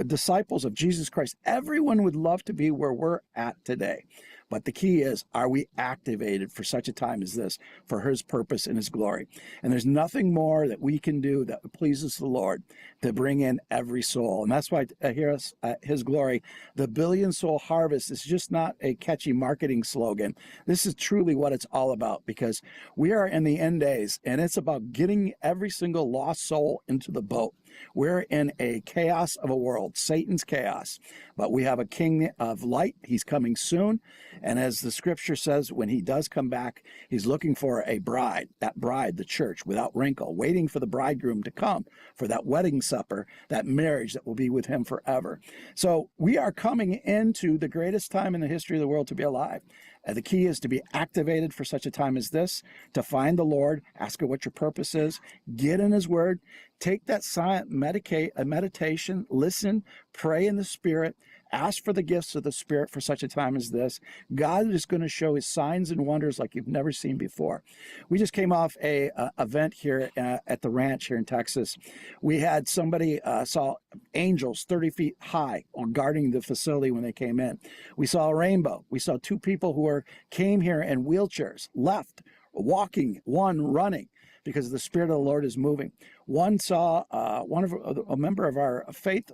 disciples of Jesus Christ, everyone would love to be where we're at today. But the key is, are we activated for such a time as this, for his purpose and his glory? And there's nothing more that we can do that pleases the Lord to bring in every soul. And that's why here us his glory, the billion soul harvest is just not a catchy marketing slogan. This is truly what it's all about, because we are in the end days, and it's about getting every single lost soul into the boat. We're in a chaos of a world, Satan's chaos, but we have a king of light. He's coming soon. And as the scripture says, when he does come back, he's looking for a bride, that bride, the church, without wrinkle, waiting for the bridegroom to come for that wedding supper, that marriage that will be with him forever. So we are coming into the greatest time in the history of the world to be alive. The key is to be activated for such a time as this, to find the Lord, ask him what your purpose is, get in his word, take that silent meditation, listen, pray in the Spirit, ask for the gifts of the Spirit for such a time as this. God is going to show his signs and wonders like you've never seen before. We just came off a event here at the ranch here in Texas. We had somebody saw angels 30 feet high guarding the facility when they came in. We saw a rainbow. We saw two people who came here in wheelchairs, left, walking, one running, because the Spirit of the Lord is moving. One saw a member of our faith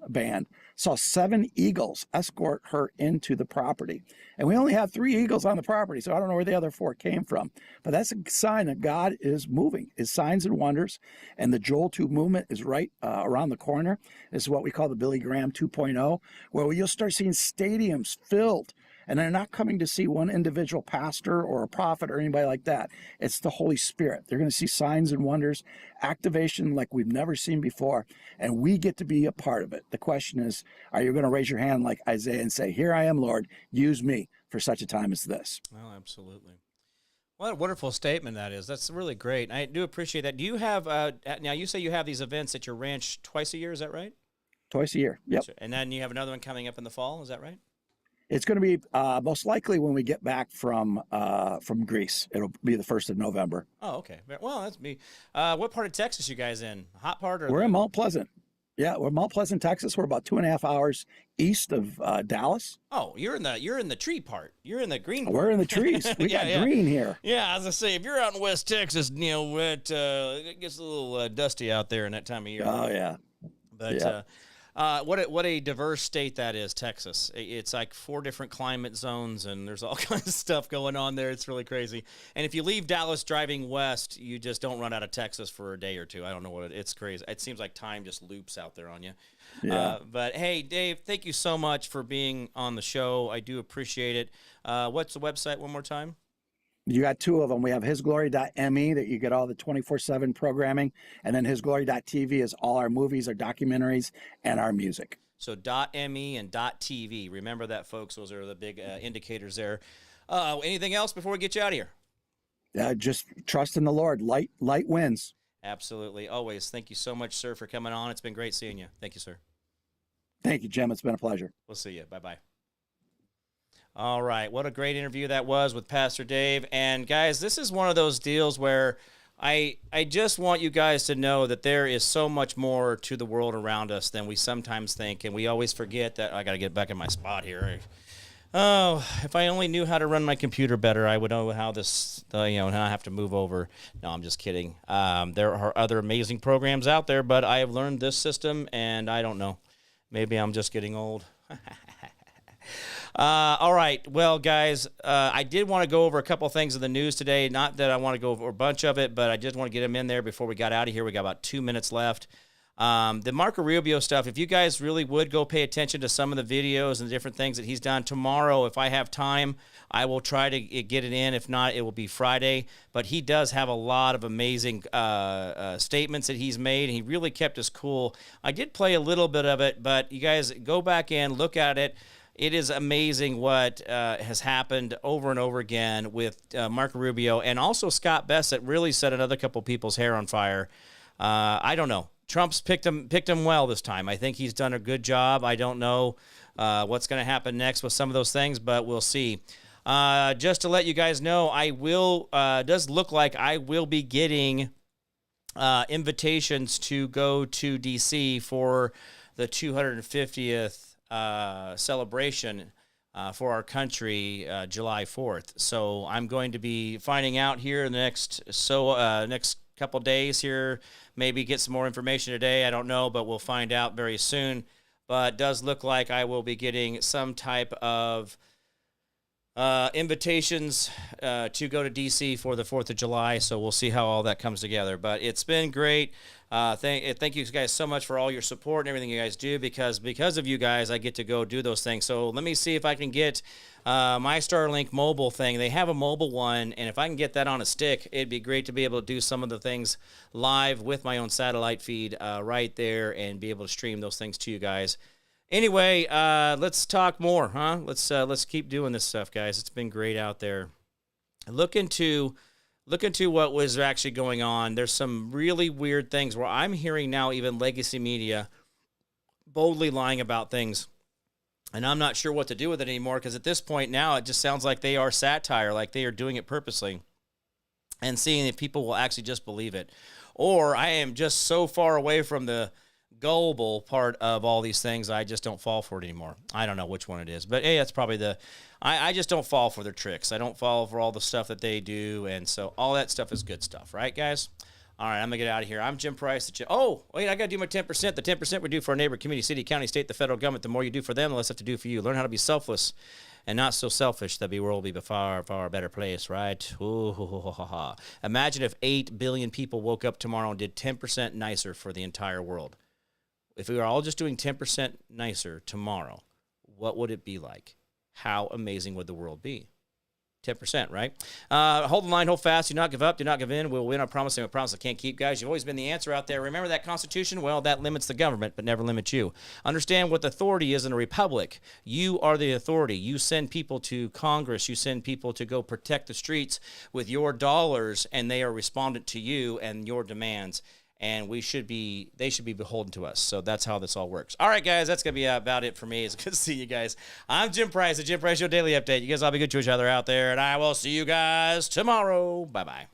band saw 7 eagles escort her into the property. And we only have 3 eagles on the property, so I don't know where the other 4 came from. But that's a sign that God is moving, his signs and wonders. And the Joel 2 movement is right around the corner. This is what we call the Billy Graham 2.0, where you'll start seeing stadiums filled. And they're not coming to see one individual pastor or a prophet or anybody like that. It's the Holy Spirit. They're going to see signs and wonders, activation like we've never seen before, and we get to be a part of it. The question is, are you going to raise your hand like Isaiah and say, here I am, Lord, use me for such a time as this? Oh, absolutely. What a wonderful statement that is. That's really great. I do appreciate that. Do you have, now you say you have these events at your ranch twice a year, is that right? Twice a year, yep. And then you have another one coming up in the fall, is that right? It's going to be most likely when we get back from Greece. It'll be the 1st of November. Oh, okay. Well, that's me. What part of Texas you guys in? Hot part? Or we're in Mount Pleasant. Yeah, we're in Mount Pleasant, Texas. We're about 2.5 hours east of Dallas. Oh, you're in the tree part. You're in the green part. We're in the trees. We got green here. Yeah, as I say, if you're out in West Texas, it gets a little dusty out there in that time of year. Oh yeah. But yeah. What a diverse state that is, Texas. It's like 4 different climate zones, and there's all kinds of stuff going on there. It's really crazy. And if you leave Dallas driving west, you just don't run out of Texas for a day or two. I don't know it's crazy. It seems like time just loops out there on you. Yeah. But hey, Dave, thank you so much for being on the show. I do appreciate it. What's the website one more time? You got 2 of them. We have hisglory.me that you get all the 24/7 programming, and then hisglory.tv is all our movies, our documentaries, and our music. So .me and .tv. Remember that, folks. Those are the big indicators there. Anything else before we get you out of here? Just trust in the Lord. Light wins. Absolutely. Always. Thank you so much, sir, for coming on. It's been great seeing you. Thank you, sir. Thank you, Jim. It's been a pleasure. We'll see you. Bye-bye. All right. What a great interview that was with Pastor Dave. And, guys, this is one of those deals where I just want you guys to know that there is so much more to the world around us than we sometimes think. And we always forget that. I got to get back in my spot here. Oh, if I only knew how to run my computer better, I would know how this, how I have to move over. No, I'm just kidding. There are other amazing programs out there, but I have learned this system, and I don't know. Maybe I'm just getting old. All right. Well, guys, I did want to go over a couple things in the news today. Not that I want to go over a bunch of it, but I just want to get them in there before we got out of here. We got about 2 minutes left. The Marco Rubio stuff, if you guys really would go pay attention to some of the videos and the different things that he's done tomorrow, if I have time, I will try to get it in. If not, it will be Friday. But he does have a lot of amazing statements that he's made. He really kept us cool. I did play a little bit of it, but you guys go back in, look at it. It is amazing what has happened over and over again with Marco Rubio, and also Scott Bessent really set another couple people's hair on fire. I don't know. Trump's picked him well this time. I think he's done a good job. I don't know what's going to happen next with some of those things, but we'll see. Just to let you guys know, does look like I will be getting invitations to go to D.C. for the 250th celebration for our country, July 4th. So I'm going to be finding out here in the next couple days here, maybe get some more information today. I don't know, but we'll find out very soon. But it does look like I will be getting some type of invitations to go to D.C. for the 4th of July, so we'll see how all that comes together. But it's been great. Thank you guys so much for all your support and everything you guys do, because of you guys, I get to go do those things. So let me see if I can get my Starlink mobile thing. They have a mobile one, and if I can get that on a stick, it'd be great to be able to do some of the things live with my own satellite feed right there and be able to stream those things to you guys. Anyway, let's talk more, huh? Let's keep doing this stuff, guys. It's been great out there. Look into what was actually going on. There's some really weird things where I'm hearing now even legacy media boldly lying about things, and I'm not sure what to do with it anymore, because at this point now it just sounds like they are satire, like they are doing it purposely, and seeing if people will actually just believe it. Or I am just so far away from the gullible part of all these things, I just don't fall for it anymore. I don't know which one it is, but hey, that's probably I just don't fall for their tricks. I don't fall for all the stuff that they do, and so all that stuff is good stuff, right, guys? All right, I'm going to get out of here. I'm Jim Price. Oh, wait, I got to do my 10%. The 10% we do for our neighbor, community, city, county, state, the federal government. The more you do for them, the less they have to do for you. Learn how to be selfless and not so selfish. The world will be a far, far better place, right? Ooh, imagine if 8 billion people woke up tomorrow and did 10% nicer for the entire world. If we were all just doing 10% nicer tomorrow, what would it be like? How amazing would the world be? 10%, right? Hold the line, hold fast. Do not give up. Do not give in. We'll win. I promise. I promise I can't keep, guys. You've always been the answer out there. Remember that Constitution? Well, that limits the government, but never limits you. Understand what the authority is in a republic. You are the authority. You send people to Congress. You send people to go protect the streets with your dollars, and they are respondent to you and your demands. And they should be beholden to us. So that's how this all works. All right, guys, that's going to be about it for me. It's good to see you guys. I'm Jim Price, the Jim Price Show Daily Update. You guys all be good to each other out there, and I will see you guys tomorrow. Bye-bye.